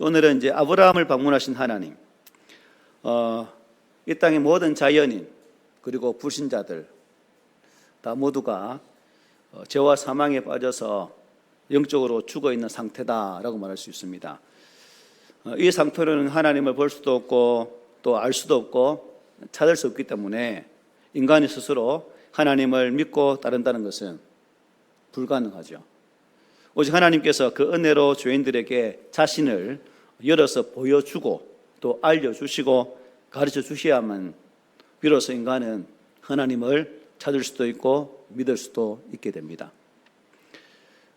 오늘은 이제 아브라함을 방문하신 하나님, 이 땅의 모든 자연인 그리고 불신자들 다 모두가 죄와 사망에 빠져서 영적으로 죽어 있는 상태다라고 말할 수 있습니다. 이 상태로는 하나님을 볼 수도 없고 또 알 수도 없고 찾을 수 없기 때문에 인간이 스스로 하나님을 믿고 따른다는 것은 불가능하죠. 오직 하나님께서 그 은혜로 죄인들에게 자신을 열어서 보여주고 또 알려주시고 가르쳐 주셔야만 비로소 인간은 하나님을 찾을 수도 있고 믿을 수도 있게 됩니다.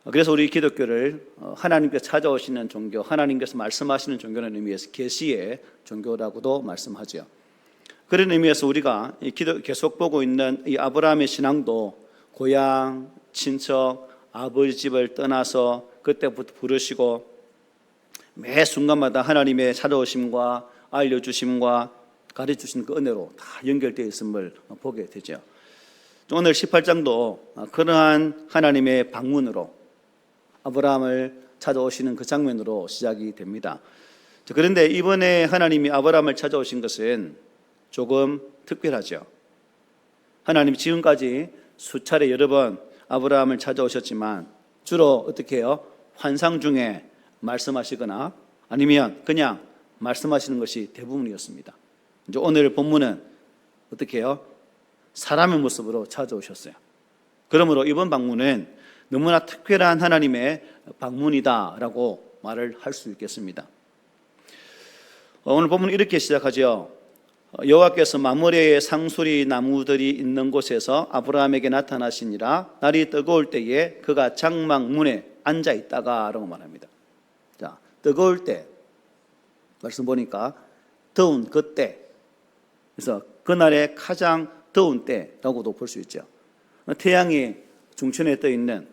그래서 우리 기독교를 하나님께서 찾아오시는 종교, 하나님께서 말씀하시는 종교라는 의미에서 계시의 종교라고도 말씀하죠. 그런 의미에서 우리가 계속 보고 있는 이 아브라함의 신앙도 고향, 친척, 아버지 집을 떠나서 그때부터 부르시고 매 순간마다 하나님의 찾아오심과 알려주심과 가르쳐주신 그 은혜로 다 연결되어 있음을 보게 되죠. 오늘 18장도 그러한 하나님의 방문으로 아브라함을 찾아오시는 그 장면으로 시작이 됩니다. 그런데 이번에 하나님이 아브라함을 찾아오신 것은 조금 특별하죠. 하나님이 지금까지 수차례 여러 번 아브라함을 찾아오셨지만 주로 어떻게 해요? 환상 중에 말씀하시거나 아니면 그냥 말씀하시는 것이 대부분이었습니다. 이제 오늘 본문은 어떻게 해요? 사람의 모습으로 찾아오셨어요. 그러므로 이번 방문은 너무나 특별한 하나님의 방문이다라고 말을 할 수 있겠습니다. 오늘 본문은 이렇게 시작하죠. 여호와께서 마므레의 상수리 나무들이 있는 곳에서 아브라함에게 나타나시니라. 날이 뜨거울 때에 그가 장막 문에 앉아 있다가라고 말합니다. 자, 뜨거울 때 말씀 보니까 더운 그때, 그래서 그날의 가장 더운 때라고도 볼 수 있죠. 태양이 중천에 떠 있는,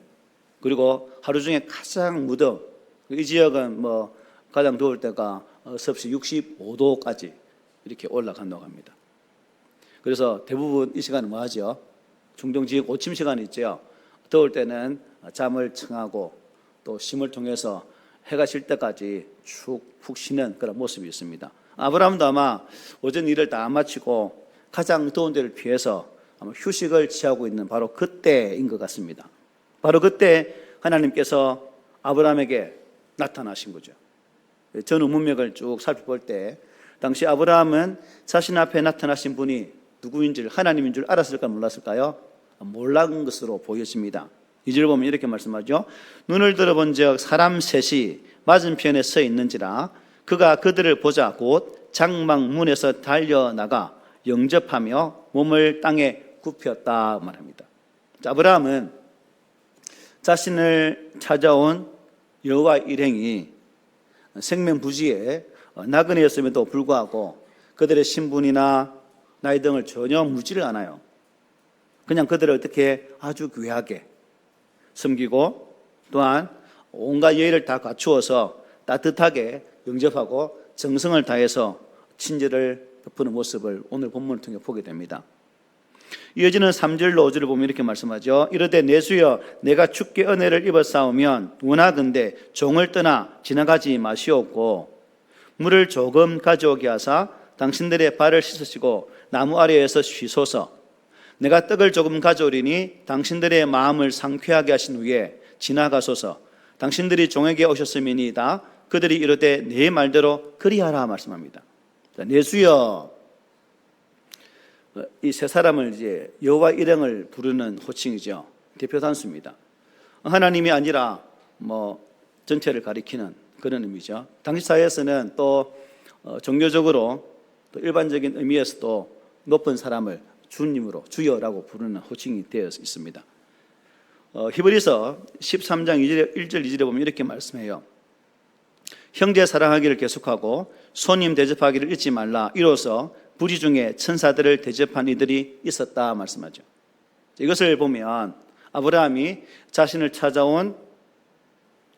그리고 하루 중에 가장 무더운, 이 지역은 가장 더울 때가 섭씨 65도까지 이렇게 올라간다고 합니다. 그래서 대부분 이 시간은 뭐 하죠? 중동지역 오침 시간이 있죠. 더울 때는 잠을 청하고 또 심을 통해서 해가 질 때까지 푹 쉬는 그런 모습이 있습니다. 아브라함도 아마 오전 일을 다 마치고 가장 더운 데를 피해서 아마 휴식을 취하고 있는 바로 그때인 것 같습니다. 바로 그때 하나님께서 아브라함에게 나타나신 거죠. 전 문맥을 쭉 살펴볼 때 당시 아브라함은 자신 앞에 나타나신 분이 누구인지 하나님인 줄 알았을까 몰랐을까요? 몰랐는 것으로 보여집니다. 2절 보면 이렇게 말씀하죠. 눈을 들어본 적 사람 셋이 맞은편에 서 있는지라 그가 그들을 보자 곧 장막 문에서 달려나가 영접하며 몸을 땅에 굽혔다 말합니다. 아브라함은 자신을 찾아온 여호와 일행이 생명부지에 나그네였음에도 불구하고 그들의 신분이나 나이 등을 전혀 묻지를 않아요. 그냥 그들을 어떻게 아주 귀하게 섬기고 또한 온갖 예의를 다 갖추어서 따뜻하게 영접하고 정성을 다해서 친절을 베푸는 모습을 오늘 본문을 통해 보게 됩니다. 이어지는 3절로 5절을 보면 이렇게 말씀하죠. 이르되 내 주여 내가 주께 은혜를 입어 싸우면 원하건대 종을 떠나 지나가지 마시옵고 물을 조금 가져오게 하사 당신들의 발을 씻으시고 나무 아래에서 쉬소서. 내가 떡을 조금 가져오리니 당신들의 마음을 상쾌하게 하신 후에 지나가소서. 당신들이 종에게 오셨음이니이다. 그들이 이르되 네 말대로 그리하라 말씀합니다. 내 주여, 이 세 사람을 이제 여호와 일행을 부르는 호칭이죠. 대표 단수입니다. 하나님이 아니라 전체를 가리키는 그런 의미죠. 당시 사회에서는 또 종교적으로 또 일반적인 의미에서도 높은 사람을 주님으로 주여라고 부르는 호칭이 되어 있습니다. 히브리서 13장 1절 2절에 보면 이렇게 말씀해요. 형제 사랑하기를 계속하고 손님 대접하기를 잊지 말라. 이로써 부지 중에 천사들을 대접한 이들이 있었다 말씀하죠. 이것을 보면 아브라함이 자신을 찾아온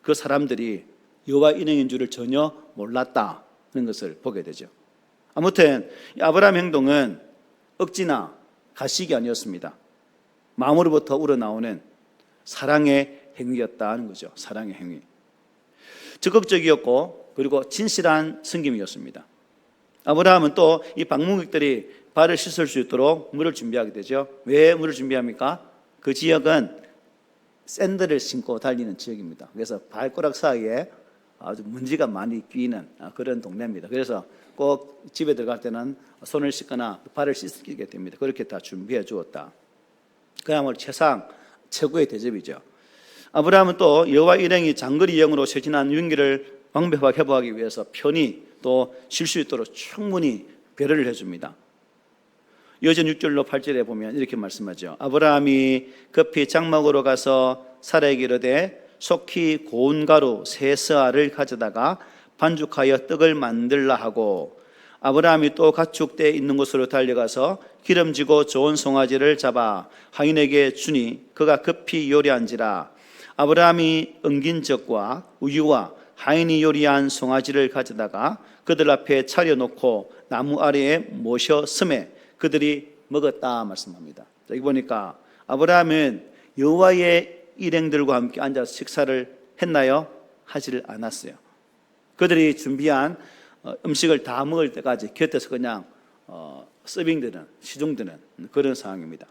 그 사람들이 여호와 일행인 줄을 전혀 몰랐다는 것을 보게 되죠. 아무튼 아브라함 행동은 억지나 가식이 아니었습니다. 마음으로부터 우러나오는 사랑의 행위였다는 거죠. 사랑의 행위. 적극적이었고 그리고 진실한 섬김이었습니다. 아브라함은 또 이 방문객들이 발을 씻을 수 있도록 물을 준비하게 되죠. 왜 물을 준비합니까? 그 지역은 샌들을 신고 달리는 지역입니다. 그래서 발가락 사이에 아주 먼지가 많이 끼는 그런 동네입니다. 그래서 꼭 집에 들어갈 때는 손을 씻거나 발을 씻게 됩니다. 그렇게 다 준비해 주었다. 그야말로 최고의 대접이죠. 아브라함은 또 여호와 일행이 장거리 여행으로 쇄신한 윤기를 방법하게 회복하기 위해서 편히 또 쉴 수 있도록 충분히 배려를 해줍니다. 여전 6절로 8절에 보면 이렇게 말씀하죠. 아브라함이 급히 장막으로 가서 사라에게 이르되 속히 고운 가루 세 스아를 가져다가 반죽하여 떡을 만들라 하고, 아브라함이 또 가축대에 있는 곳으로 달려가서 기름지고 좋은 송아지를 잡아 하인에게 주니 그가 급히 요리한지라. 아브라함이 엉긴 젖과 우유와 하인이 요리한 송아지를 가져다가 그들 앞에 차려놓고 나무 아래에 모셔 섬에 그들이 먹었다 말씀합니다. 여기 보니까 아브라함은 여호와의 일행들과 함께 앉아서 식사를 했나요? 하지를 않았어요. 그들이 준비한 음식을 다 먹을 때까지 곁에서 그냥 서빙되는, 시중되는 그런 상황입니다.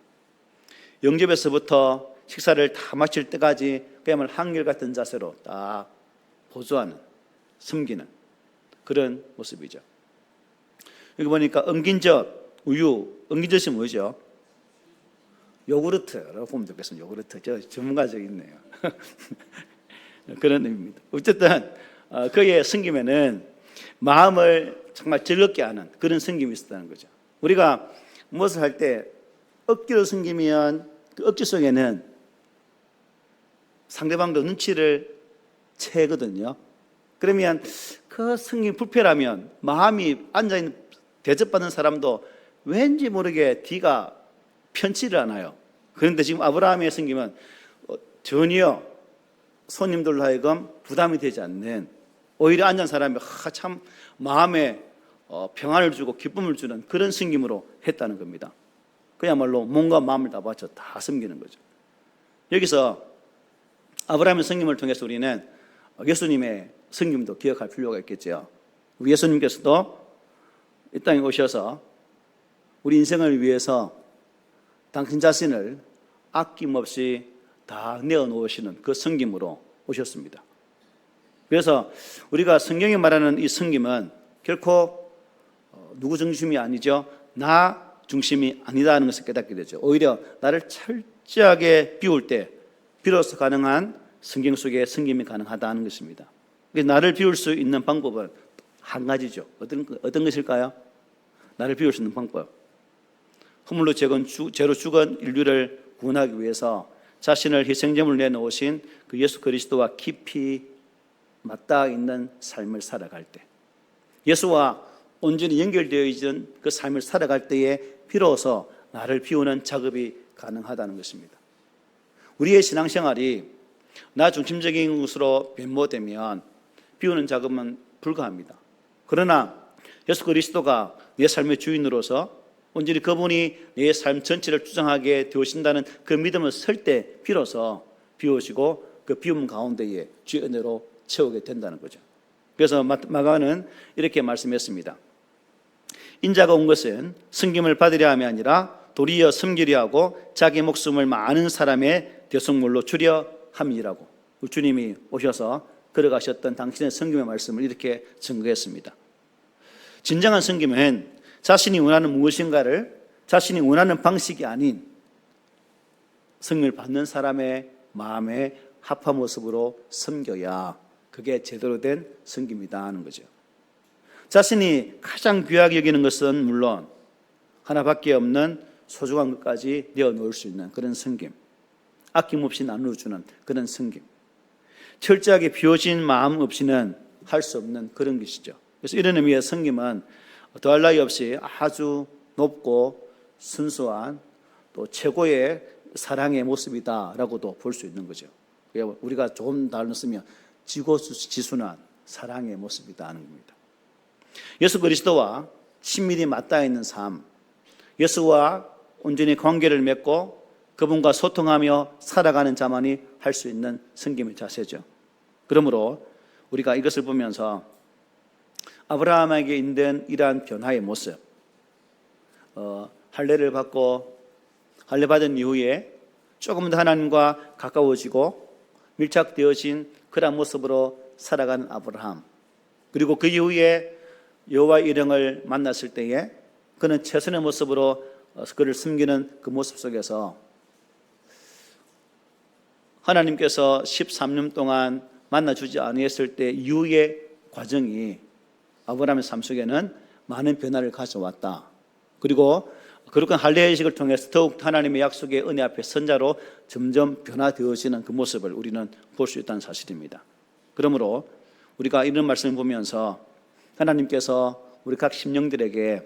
영접에서부터 식사를 다 마칠 때까지 그야말로 한결같은 자세로 딱 보조하는, 섬기는 그런 모습이죠. 여기 보니까 엉긴 젖, 우유, 엉긴 젖이 뭐죠? 요구르트라고 보면 좋겠습니다. 요구르트. 저 전문가적 있네요. 그런 의미입니다. 어쨌든 그의 섬김에는 마음을 정말 즐겁게 하는 그런 섬김이 있었다는 거죠. 우리가 무엇을 할 때 억지로 섬기면 그 억지 속에는 상대방도 눈치를 채거든요. 그러면 그 섬김이 불편하면 마음이 앉아있는 대접받는 사람도 왠지 모르게 뒤가 편치를 않아요. 그런데 지금 아브라함의 섬김은 전혀 손님들로 하여금 부담이 되지 않는, 오히려 앉은 사람이 참 마음에 평안을 주고 기쁨을 주는 그런 섬김으로 했다는 겁니다. 그야말로 몸과 마음을 다 바쳐 다 섬기는 거죠. 여기서 아브라함의 섬김을 통해서 우리는 예수님의 섬김도 기억할 필요가 있겠죠. 우리 예수님께서도 이 땅에 오셔서 우리 인생을 위해서 당신 자신을 아낌없이 다 내어놓으시는 그 섬김으로 오셨습니다. 그래서 우리가 성경이 말하는 이 섬김은 결코 누구 중심이 아니죠. 나 중심이 아니다는 것을 깨닫게 되죠. 오히려 나를 철저하게 비울 때 비로소 가능한 성경 속에 섬김이 가능하다는 것입니다. 나를 비울 수 있는 방법은 한 가지죠. 어떤 것일까요? 나를 비울 수 있는 방법. 허물로 죄로 죽은 인류를 구원하기 위해서 자신을 희생제물로 내놓으신 그 예수 그리스도와 깊이 맞닿아 있는 삶을 살아갈 때, 예수와 온전히 연결되어 있는 그 삶을 살아갈 때에 비로소 나를 비우는 작업이 가능하다는 것입니다. 우리의 신앙생활이 나 중심적인 것으로 변모되면 비우는 작업은 불가합니다. 그러나 예수 그리스도가 내 삶의 주인으로서 온전히 그분이 내 삶 전체를 주장하게 되신다는 그 믿음을 설 때 비로소 비우시고 그 비움 가운데에 주의 은혜로 채우게 된다는 거죠. 그래서 마가는 이렇게 말씀했습니다. 인자가 온 것은 섬김을 받으려 함이 아니라 도리어 섬기려 하고 자기 목숨을 많은 사람의 대속물로 주려 함이라고. 주님이 오셔서 걸어가셨던 당신의 섬김의 말씀을 이렇게 증거했습니다. 진정한 섬김은 자신이 원하는 무엇인가를 자신이 원하는 방식이 아닌 섬김을 받는 사람의 마음의 합한 모습으로 섬겨야 그게 제대로 된 섬김이다 하는 거죠. 자신이 가장 귀하게 여기는 것은 물론 하나밖에 없는 소중한 것까지 내어놓을 수 있는 그런 섬김, 아낌없이 나누어주는 그런 섬김, 철저하게 비워진 마음 없이는 할 수 없는 그런 것이죠. 그래서 이런 의미의 섬김은 더할 나위 없이 아주 높고 순수한 또 최고의 사랑의 모습이다라고도 볼 수 있는 거죠. 우리가 좋은 단어를 쓰면 지고지순한 사랑의 모습이다 하는 겁니다. 예수 그리스도와 친밀히 맞닿아 있는 삶, 예수와 온전히 관계를 맺고 그분과 소통하며 살아가는 자만이 할 수 있는 섬김의 자세죠. 그러므로 우리가 이것을 보면서 아브라함에게 있는 이러한 변화의 모습, 할례를 받고 할례 받은 이후에 조금 더 하나님과 가까워지고 밀착되어진 그런 모습으로 살아가는 아브라함, 그리고 그 이후에 여호와의 일행을 만났을 때에 그는 최선의 모습으로 그를 숨기는 그 모습 속에서 하나님께서 13년 동안 만나주지 아니했을 때 이후의 과정이 아브라함의 삶 속에는 많은 변화를 가져왔다. 그리고 그렇게 할례의식을 통해서 더욱 하나님의 약속의 은혜 앞에 선자로 점점 변화되어지는 그 모습을 우리는 볼 수 있다는 사실입니다. 그러므로 우리가 이런 말씀을 보면서 하나님께서 우리 각 심령들에게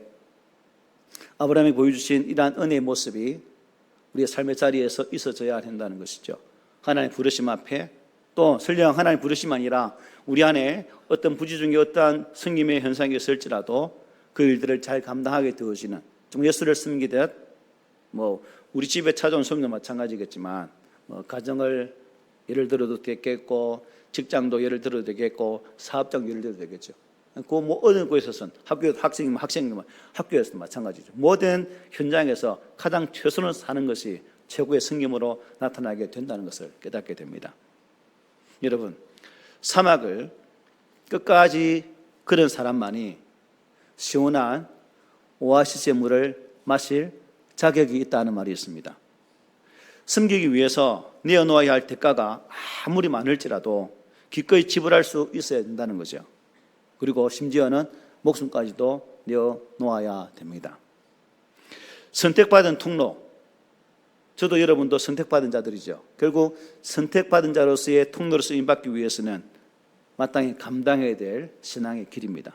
아브라함이 보여주신 이러한 은혜의 모습이 우리의 삶의 자리에서 있어져야 한다는 것이죠. 하나님의 부르심 앞에, 또 설령 하나님의 부르심이 아니라 우리 안에 어떤 부지 중에 어떠한 성김의 현상이 있을지라도 그 일들을 잘 감당하게 되어지는, 좀 예수를 섬기듯 우리 집에 찾아온 손님도 마찬가지겠지만 가정을 예를 들어도 되겠고, 직장도 예를 들어도 되겠고, 사업장 예를 들어도 되겠죠. 그 어느 곳에서는 학생이면 학교에서도 마찬가지죠. 모든 현장에서 가장 최선을 사는 것이 최고의 승김으로 나타나게 된다는 것을 깨닫게 됩니다. 여러분, 사막을 끝까지 걸은 사람만이 시원한 오아시스의 물을 마실 자격이 있다는 말이 있습니다. 숨기기 위해서 내어놓아야 할 대가가 아무리 많을지라도 기꺼이 지불할 수 있어야 된다는 거죠. 그리고 심지어는 목숨까지도 내어놓아야 됩니다. 선택받은 통로, 저도 여러분도 선택받은 자들이죠. 결국 선택받은 자로서의 통로로 쓰임받기 위해서는 마땅히 감당해야 될 신앙의 길입니다.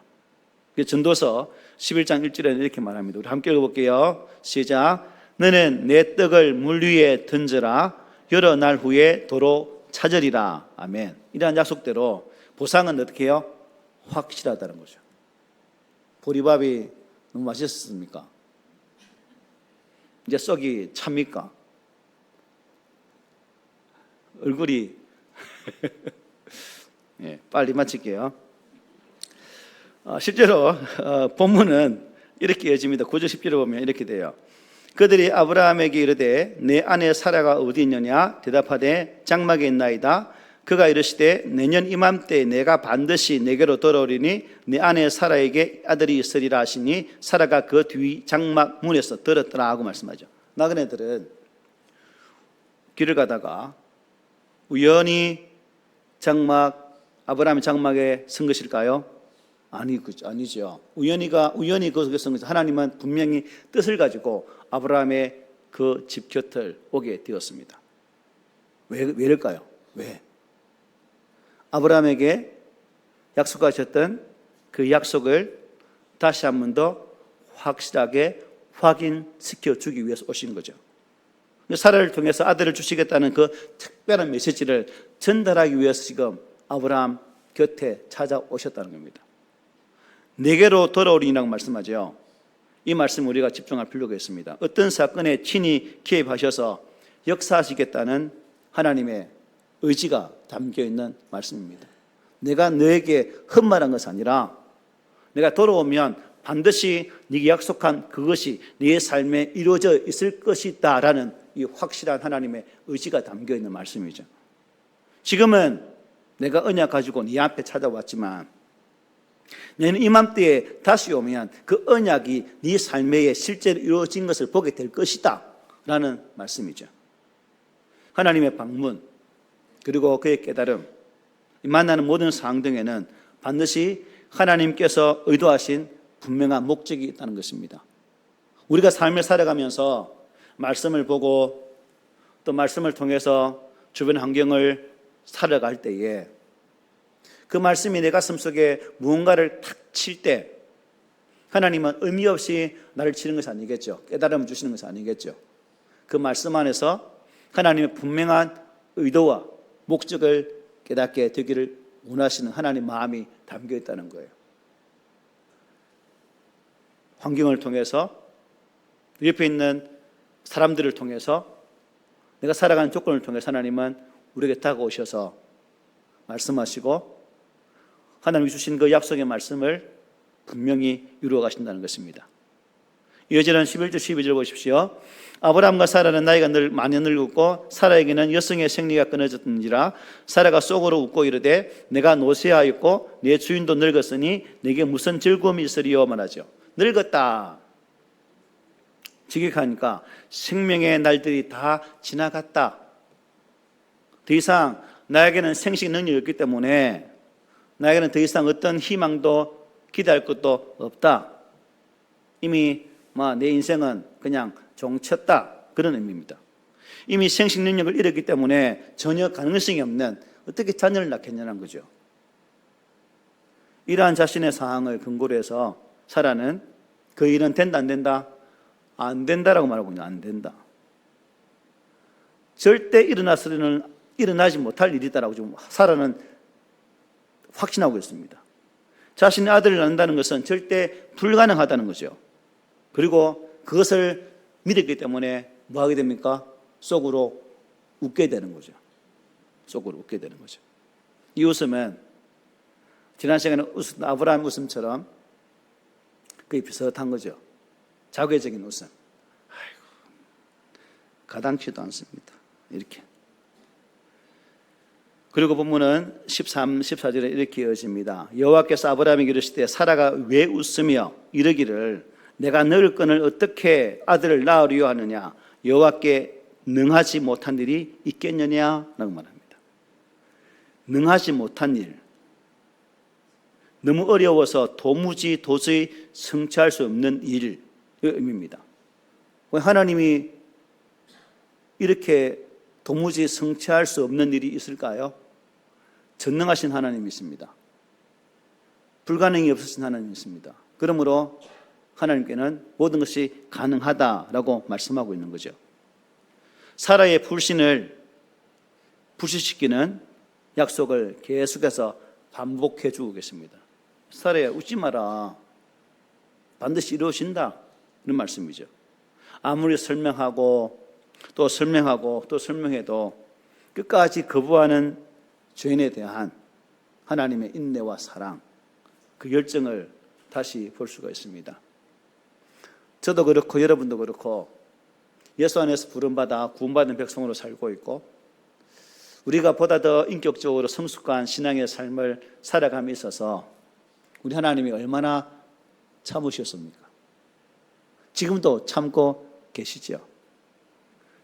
전도서 11장 1절에는 이렇게 말합니다. 우리 함께 읽어볼게요. 시작. 너는 내 떡을 물 위에 던져라. 여러 날 후에 도로 찾으리라. 아멘. 이러한 약속대로 보상은 어떻게 해요? 확실하다는 거죠. 보리밥이 너무 맛있었습니까? 이제 썩이 찹니까? 얼굴이 네, 빨리 마칠게요. 실제로 본문은 이렇게 이어집니다. 9절 10절을 보면 이렇게 돼요. 그들이 아브라함에게 이르되 내 아내 사라가 어디 있느냐? 대답하되 장막에 있나이다. 그가 이르시되 내년 이맘때 내가 반드시 내게로 돌아오리니 내 아내 사라에게 아들이 있으리라 하시니 사라가 그 뒤 장막 문에서 들었더라 하고 말씀하죠. 나그네들은 길을 가다가 우연히 아브라함의 장막에 선 것일까요? 아니죠. 우연히 그것에 선 것이 하나님은 분명히 뜻을 가지고 아브라함의 그 집 곁을 오게 되었습니다. 왜일까요? 왜? 아브라함에게 약속하셨던 그 약속을 다시 한 번 더 확실하게 확인시켜 주기 위해서 오신 거죠. 사라를 통해서 아들을 주시겠다는 그 특별한 메시지를 전달하기 위해서 지금 아브라함 곁에 찾아오셨다는 겁니다. 내게로 돌아오리라고 말씀하죠. 이 말씀 우리가 집중할 필요가 있습니다. 어떤 사건에 친히 개입하셔서 역사하시겠다는 하나님의 의지가 담겨있는 말씀입니다. 내가 너에게 흠말한 것이 아니라 내가 돌아오면 반드시 네게 약속한 그것이 네 삶에 이루어져 있을 것이다 라는 이 확실한 하나님의 의지가 담겨있는 말씀이죠. 지금은 내가 언약 가지고 네 앞에 찾아왔지만 너는 이맘때에 다시 오면 그 언약이 네 삶에 실제로 이루어진 것을 보게 될 것이다 라는 말씀이죠. 하나님의 방문 그리고 그의 깨달음, 만나는 모든 상황 등에는 반드시 하나님께서 의도하신 분명한 목적이 있다는 것입니다. 우리가 삶을 살아가면서 말씀을 보고 또 말씀을 통해서 주변 환경을 살아갈 때에 그 말씀이 내 가슴 속에 무언가를 탁 칠 때 하나님은 의미 없이 나를 치는 것이 아니겠죠. 깨달음을 주시는 것이 아니겠죠. 그 말씀 안에서 하나님의 분명한 의도와 목적을 깨닫게 되기를 원하시는 하나님의 마음이 담겨 있다는 거예요. 환경을 통해서 옆에 있는 사람들을 통해서 내가 살아가는 조건을 통해서 하나님은 우리에게 다가오셔서 말씀하시고 하나님이 주신 그 약속의 말씀을 분명히 이루어 가신다는 것입니다. 이어지는 11절 12절 보십시오. 아브라함과 사라는 나이가 많이 늙었고 사라에게는 여성의 생리가 끊어졌는지라 사라가 속으로 웃고 이르되 내가 노쇠하였고 내 주인도 늙었으니 내게 무슨 즐거움이 있으리요 말하죠. 늙었다. 직역하니까 생명의 날들이 다 지나갔다. 더 이상 나에게는 생식 능력이 없기 때문에 나에게는 더 이상 어떤 희망도 기대할 것도 없다. 이미 내 인생은 그냥 종쳤다. 그런 의미입니다. 이미 생식 능력을 잃었기 때문에 전혀 가능성이 없는 어떻게 자녀를 낳겠냐는 거죠. 이러한 자신의 상황을 근거로 해서 사라는 그 일은 된다 안 된다? 안 된다라고 말하고 있는 안 된다. 절대 일어나서는 일어나지 못할 일이다라고 지금 사라는 확신하고 있습니다. 자신의 아들을 낳는다는 것은 절대 불가능하다는 거죠. 그리고 그것을 믿었기 때문에 뭐 하게 됩니까? 속으로 웃게 되는 거죠. 속으로 웃게 되는 거죠. 이 웃음은 지난 시간에 웃었던 아브라함 웃음처럼 거의 비슷한 거죠. 자괴적인 웃음. 아이고, 가당치도 않습니다. 이렇게. 그리고 본문은 13, 14절에 이렇게 이어집니다. 여호와께서 아브라함에게 이르시되 사라가 왜 웃으며 이르기를 내가 너를 끈을 어떻게 아들을 낳으려 하느냐 여호와께 능하지 못한 일이 있겠느냐 라고 말합니다. 능하지 못한 일, 너무 어려워서 도저히 성취할 수 없는 일의 의미입니다. 하나님이 이렇게 도무지 성취할 수 없는 일이 있을까요? 전능하신 하나님이 있습니다. 불가능이 없으신 하나님이 있습니다. 그러므로 하나님께는 모든 것이 가능하다라고 말씀하고 있는 거죠. 사라의 불신을 부시시키는 약속을 계속해서 반복해 주고 계십니다. 사라야 웃지 마라. 반드시 이루어진다. 이런 말씀이죠. 아무리 설명하고 또 설명해도 끝까지 거부하는 죄인에 대한 하나님의 인내와 사랑, 그 열정을 다시 볼 수가 있습니다. 저도 그렇고 여러분도 그렇고 예수 안에서 부름받아 구원받은 백성으로 살고 있고 우리가 보다 더 인격적으로 성숙한 신앙의 삶을 살아감에 있어서 우리 하나님이 얼마나 참으셨습니까? 지금도 참고 계시죠.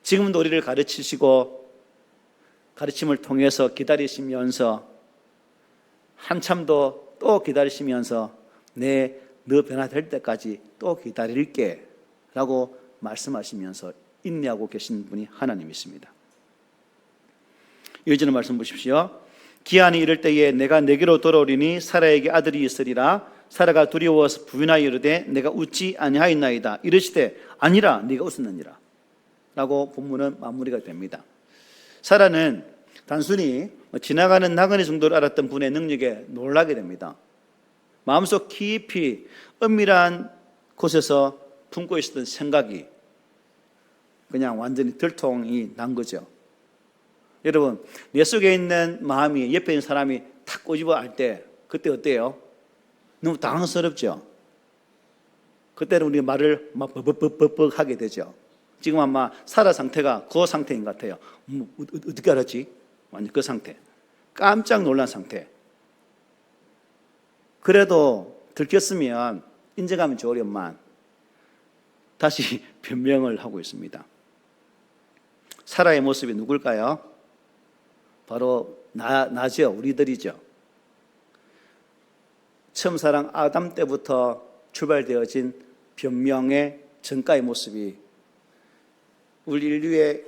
지금도 우리를 가르치시고 가르침을 통해서 기다리시면서 한참 또 기다리시면서 너 변화될 때까지 또 기다릴게 라고 말씀하시면서 인내하고 계신 분이 하나님이십니다. 이어지는 말씀 보십시오. 기한이 이를 때에 내가 내게로 돌아오리니 사라에게 아들이 있으리라. 사라가 두려워서 부인하여 이르되 내가 웃지 아니하였나이다. 이르시되 아니라 네가 웃었느니라 라고 본문은 마무리가 됩니다. 사라는 단순히 지나가는 나그네 정도로 알았던 분의 능력에 놀라게 됩니다. 마음속 깊이 은밀한 곳에서 품고 있었던 생각이 그냥 완전히 들통이 난 거죠. 여러분, 내 속에 있는 마음이 옆에 있는 사람이 탁 꼬집어 알 때 그때 어때요? 너무 당황스럽죠. 그때는 우리 말을 막 벅벅벅벅 하게 되죠. 지금 아마 사라 상태가 그 상태인 것 같아요. 어떻게 알았지? 완전 그 상태. 깜짝 놀란 상태. 그래도 들켰으면 인정하면 좋으련만 다시 변명을 하고 있습니다. 사라의 모습이 누굴까요? 바로 나죠. 우리들이죠. 처음 사랑 아담 때부터 출발되어진 변명의 전가의 모습이 우리 인류의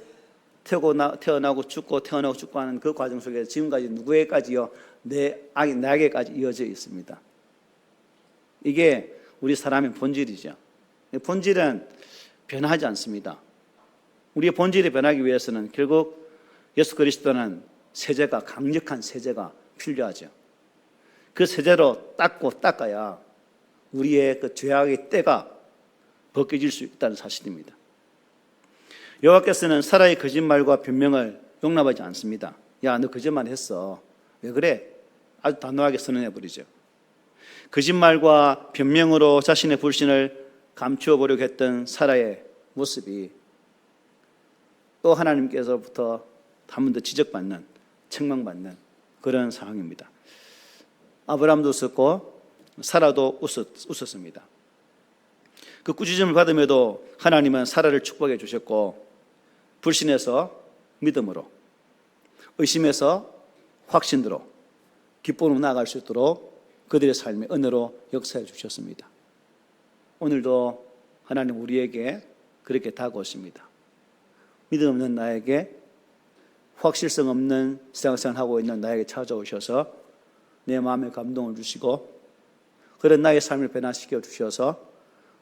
태어나고 죽고 하는 그 과정 속에서 지금까지 누구에게까지요? 나에게까지 이어져 있습니다. 이게 우리 사람의 본질이죠. 본질은 변하지 않습니다. 우리의 본질이 변하기 위해서는 결국 예수 그리스도는 세제가, 강력한 세제가 필요하죠. 그 세제로 닦아야 우리의 그 죄악의 때가 벗겨질 수 있다는 사실입니다. 여호와께서는 사라의 거짓말과 변명을 용납하지 않습니다. 야, 너 거짓말 했어. 왜 그래? 아주 단호하게 선언해 버리죠. 거짓말과 변명으로 자신의 불신을 감추어 보려고 했던 사라의 모습이 또 하나님께서부터 한 번 더 지적받는, 책망받는 그런 상황입니다. 아브라함도 웃었고 사라도 웃었습니다. 그 꾸짖음을 받음에도 하나님은 사라를 축복해 주셨고, 불신에서 믿음으로, 의심에서 확신으로, 기쁨으로 나아갈 수 있도록 그들의 삶의 은혜로 역사해 주셨습니다. 오늘도 하나님 우리에게 그렇게 다가오십니다. 믿음 없는 나에게, 확실성 없는 신앙생활하고 있는 나에게 찾아오셔서 내 마음에 감동을 주시고, 그런 나의 삶을 변화시켜 주셔서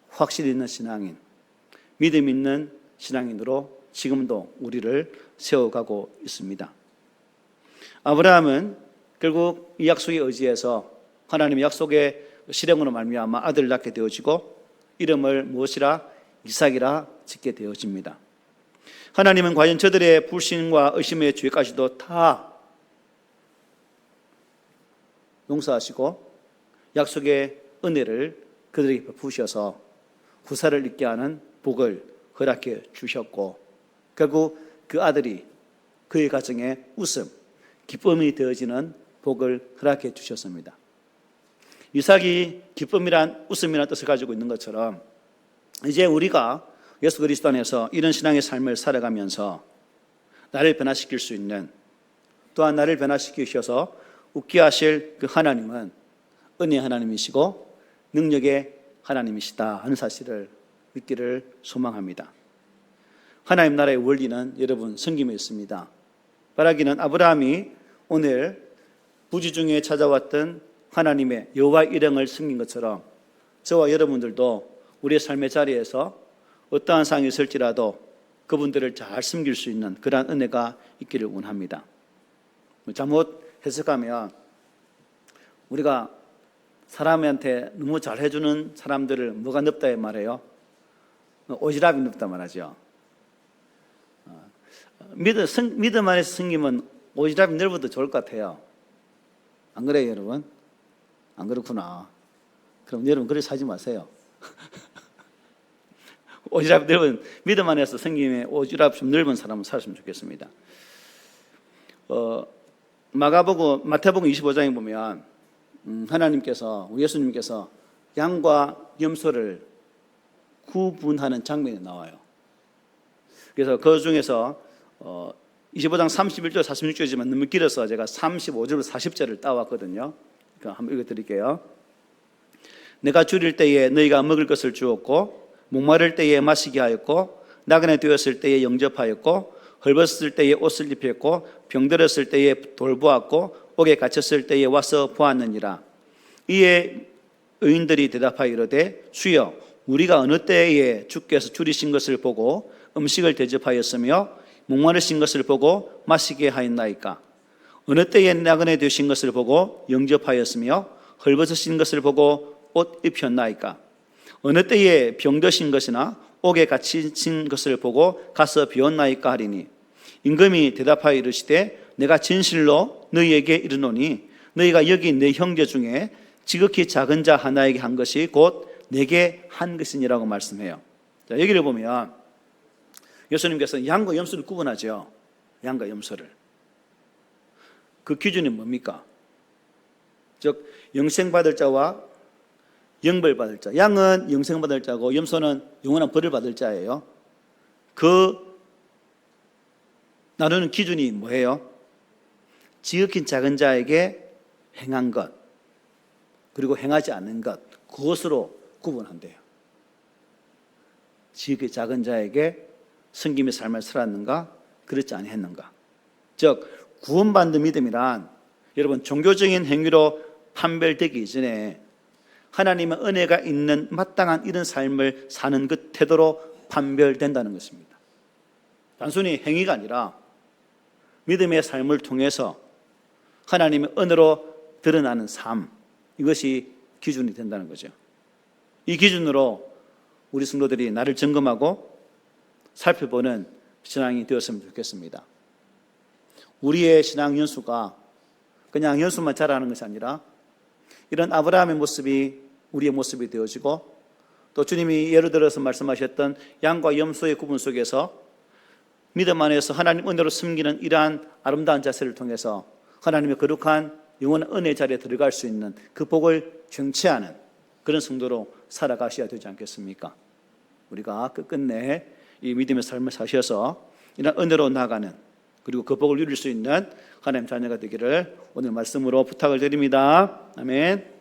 확실 있는 신앙인, 믿음 있는 신앙인으로 지금도 우리를 세워가고 있습니다. 아브라함은 결국 이 약속에 의지해서 하나님의 약속의 실행으로 말미암아 아들을 낳게 되어지고, 이름을 무엇이라? 이삭이라 짓게 되어집니다. 하나님은 과연 저들의 불신과 의심의 죄까지도 다 용서하시고 약속의 은혜를 그들에게 베푸셔서 구사를 잊게 하는 복을 허락해 주셨고, 결국 그 아들이 그의 가정에 웃음, 기쁨이 되어지는 복을 허락해 주셨습니다. 이삭이 기쁨이란 웃음이란 뜻을 가지고 있는 것처럼, 이제 우리가 예수 그리스도 안에서 이런 신앙의 삶을 살아가면서 나를 변화시킬 수 있는, 또한 나를 변화시키셔서 웃게 하실 그 하나님은 은혜의 하나님이시고 능력의 하나님이시다 하는 사실을 믿기를 소망합니다. 하나님 나라의 원리는 여러분 섬김에 있습니다. 바라기는 아브라함이 오늘 부지 중에 찾아왔던 하나님의 여호와 일행을 섬긴 것처럼, 저와 여러분들도 우리의 삶의 자리에서 어떠한 상황이 있을지라도 그분들을 잘 섬길 수 있는 그러한 은혜가 있기를 원합니다. 잘못 해석하면 우리가 사람한테 너무 잘 해주는 사람들을 뭐가 넓다 말해요? 오지랖이 넓다 말하죠. 믿음 안에서 섬기면 오지랖이 넓어도 좋을 것 같아요. 안 그래요, 여러분? 안 그렇구나. 그럼 여러분 그렇게 살지 마세요. 오지랖 넓은, 믿음 안에서 섬김에 오지랖 좀 넓은 사람은 살았으면 좋겠습니다. 마태복음 25장에 보면 하나님께서, 예수님께서 양과 염소를 구분하는 장면이 나와요. 그래서 그 중에서 25장 31절 46절이지만 너무 길어서 제가 35절부터 40절을 따왔거든요. 그러니까 한번 읽어드릴게요. 내가 줄일 때에 너희가 먹을 것을 주었고, 목마를 때에 마시게 하였고, 나그네 되었을 때에 영접하였고, 헐벗을 때에 옷을 입혔고, 병들었을 때에 돌보았고, 옥에 갇혔을 때에 와서 보았느니라. 이에 의인들이 대답하여 이르되 주여, 우리가 어느 때에 주께서 줄이신 것을 보고 음식을 대접하였으며 목마르신 것을 보고 마시게 하였나이까? 어느 때에 나그네 되신 것을 보고 영접하였으며 헐벗으신 것을 보고 옷 입혔나이까? 어느 때에 병드신 것이나 옥에 갇힌 것을 보고 가서 비웠나이까 하리니, 임금이 대답하여 이르시되 내가 진실로 너희에게 이르노니 너희가 여기 내 형제 중에 지극히 작은 자 하나에게 한 것이 곧 내게 한 것이니라고 말씀해요. 자, 여기를 보면 예수님께서 양과 염소를 구분하죠. 양과 염소를. 그 기준이 뭡니까? 즉 영생 받을 자와 영벌 받을 자. 양은 영생 받을 자고 염소는 영원한 벌을 받을 자예요. 그 나누는 기준이 뭐예요? 지극히 작은 자에게 행한 것, 그리고 행하지 않는 것, 그것으로 구분한대요. 지극히 작은 자에게 섬김의 삶을 살았는가, 그렇지 아니했는가. 즉 구원받는 믿음이란 여러분 종교적인 행위로 판별되기 이전에 하나님의 은혜가 있는 마땅한 이런 삶을 사는 그 태도로 판별된다는 것입니다. 단순히 행위가 아니라 믿음의 삶을 통해서 하나님의 은혜로 드러나는 삶, 이것이 기준이 된다는 거죠. 이 기준으로 우리 성도들이 나를 점검하고 살펴보는 신앙이 되었으면 좋겠습니다. 우리의 신앙 연수가 그냥 연수만 잘하는 것이 아니라 이런 아브라함의 모습이 우리의 모습이 되어지고, 또 주님이 예를 들어서 말씀하셨던 양과 염소의 구분 속에서 믿음 안에서 하나님 은혜로 숨기는 이러한 아름다운 자세를 통해서 하나님의 거룩한 영원한 은혜 자리에 들어갈 수 있는 그 복을 경치하는 그런 성도로 살아가셔야 되지 않겠습니까? 우리가 끝끝내 이 믿음의 삶을 사셔서 이런 은혜로 나가는, 그리고 그 복을 누릴 수 있는 하나님 자녀가 되기를 오늘 말씀으로 부탁을 드립니다. 아멘.